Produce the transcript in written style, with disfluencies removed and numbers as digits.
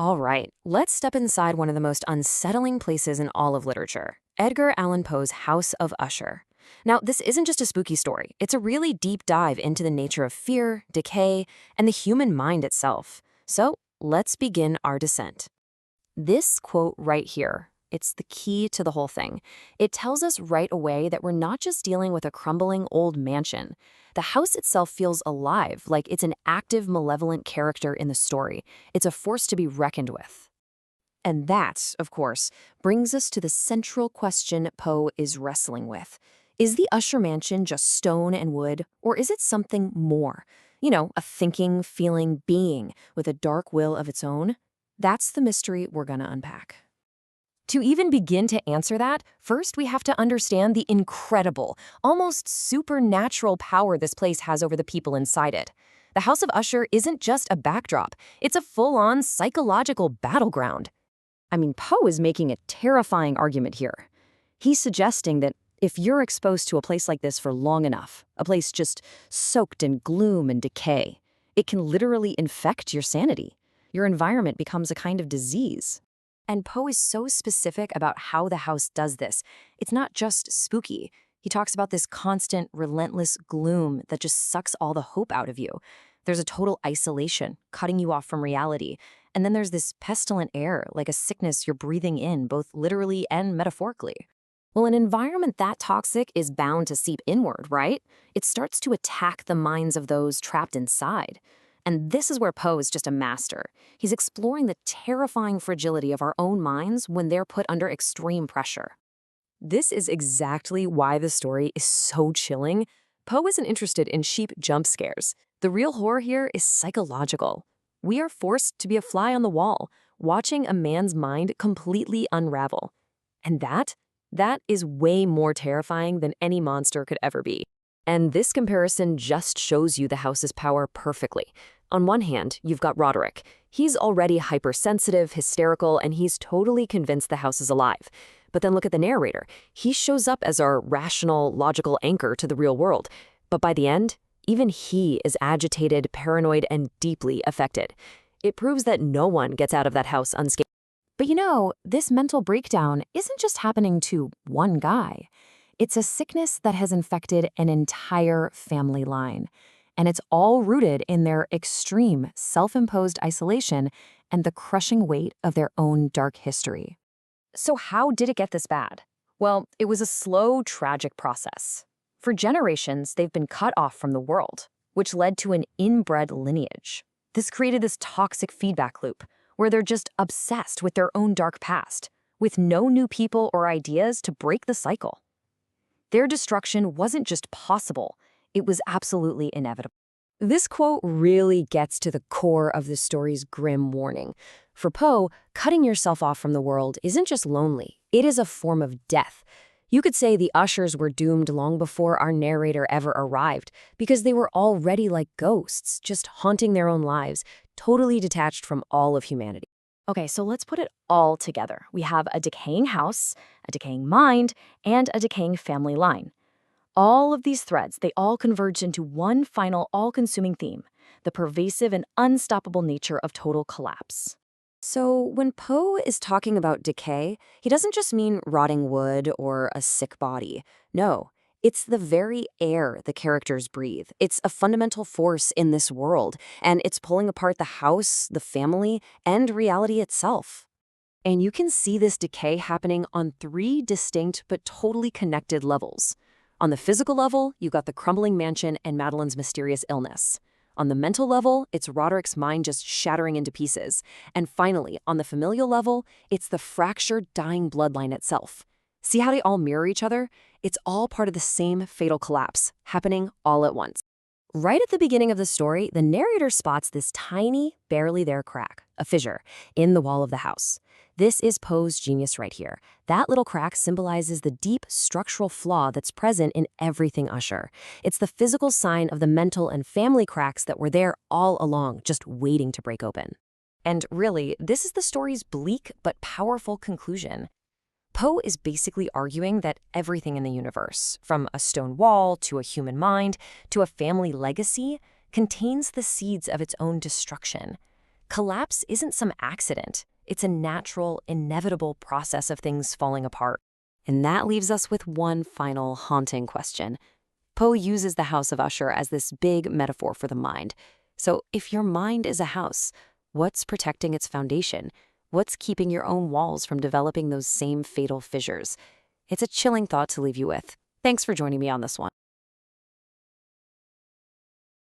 All right, let's step inside one of the most unsettling places in all of literature, Edgar Allan Poe's House of Usher. Now, this isn't just a spooky story, it's a really deep dive into the nature of fear, decay, and the human mind itself. So, let's begin our descent. This quote right here, it's the key to the whole thing. It tells us right away that we're not just dealing with a crumbling old mansion. The house itself feels alive, like it's an active, malevolent character in the story. It's a force to be reckoned with. And that, of course, brings us to the central question Poe is wrestling with. Is the Usher mansion just stone and wood, or is it something more? A thinking, feeling being with a dark will of its own? That's the mystery we're gonna unpack. To even begin to answer that, first we have to understand the incredible, almost supernatural power this place has over the people inside it. The House of Usher isn't just a backdrop, it's a full-on psychological battleground. Poe is making a terrifying argument here. He's suggesting that if you're exposed to a place like this for long enough, a place just soaked in gloom and decay, it can literally infect your sanity. Your environment becomes a kind of disease. And Poe is so specific about how the house does this. It's not just spooky. He talks about this constant, relentless gloom that just sucks all the hope out of you. There's a total isolation, cutting you off from reality. And then there's this pestilent air, like a sickness you're breathing in, both literally and metaphorically. Well, an environment that toxic is bound to seep inward, right? It starts to attack the minds of those trapped inside. And this is where Poe is just a master. He's exploring the terrifying fragility of our own minds when they're put under extreme pressure. This is exactly why the story is so chilling. Poe isn't interested in cheap jump scares. The real horror here is psychological. We are forced to be a fly on the wall, watching a man's mind completely unravel. And that is way more terrifying than any monster could ever be. And this comparison just shows you the house's power perfectly. On one hand, you've got Roderick. He's already hypersensitive, hysterical, and he's totally convinced the house is alive. But then look at the narrator. He shows up as our rational, logical anchor to the real world. But by the end, even he is agitated, paranoid, and deeply affected. It proves that no one gets out of that house unscathed. But this mental breakdown isn't just happening to one guy. It's a sickness that has infected an entire family line, and it's all rooted in their extreme self-imposed isolation and the crushing weight of their own dark history. So how did it get this bad? Well, it was a slow, tragic process. For generations, they've been cut off from the world, which led to an inbred lineage. This created this toxic feedback loop, where they're just obsessed with their own dark past, with no new people or ideas to break the cycle. Their destruction wasn't just possible, it was absolutely inevitable. This quote really gets to the core of the story's grim warning. For Poe, cutting yourself off from the world isn't just lonely, it is a form of death. You could say the Ushers were doomed long before our narrator ever arrived, because they were already like ghosts, just haunting their own lives, totally detached from all of humanity. Okay, so let's put it all together. We have a decaying house, a decaying mind, and a decaying family line. All of these threads, they all converge into one final all-consuming theme, the pervasive and unstoppable nature of total collapse. So when Poe is talking about decay, he doesn't just mean rotting wood or a sick body. No, it's the very air the characters breathe. It's a fundamental force in this world, and it's pulling apart the house, the family, and reality itself. And you can see this decay happening on three distinct but totally connected levels. On the physical level, you got the crumbling mansion and Madeline's mysterious illness. On the mental level, it's Roderick's mind just shattering into pieces. And finally, on the familial level, it's the fractured, dying bloodline itself. See how they all mirror each other? It's all part of the same fatal collapse, happening all at once. Right at the beginning of the story, the narrator spots this tiny, barely there crack, a fissure, in the wall of the house. This is Poe's genius right here. That little crack symbolizes the deep structural flaw that's present in everything Usher. It's the physical sign of the mental and family cracks that were there all along, just waiting to break open. And really, this is the story's bleak but powerful conclusion. Poe is basically arguing that everything in the universe, from a stone wall to a human mind to a family legacy, contains the seeds of its own destruction. Collapse isn't some accident. It's a natural, inevitable process of things falling apart. And that leaves us with one final haunting question. Poe uses the house of Usher as this big metaphor for the mind. So if your mind is a house, what's protecting its foundation? What's keeping your own walls from developing those same fatal fissures? It's a chilling thought to leave you with. Thanks for joining me on this one.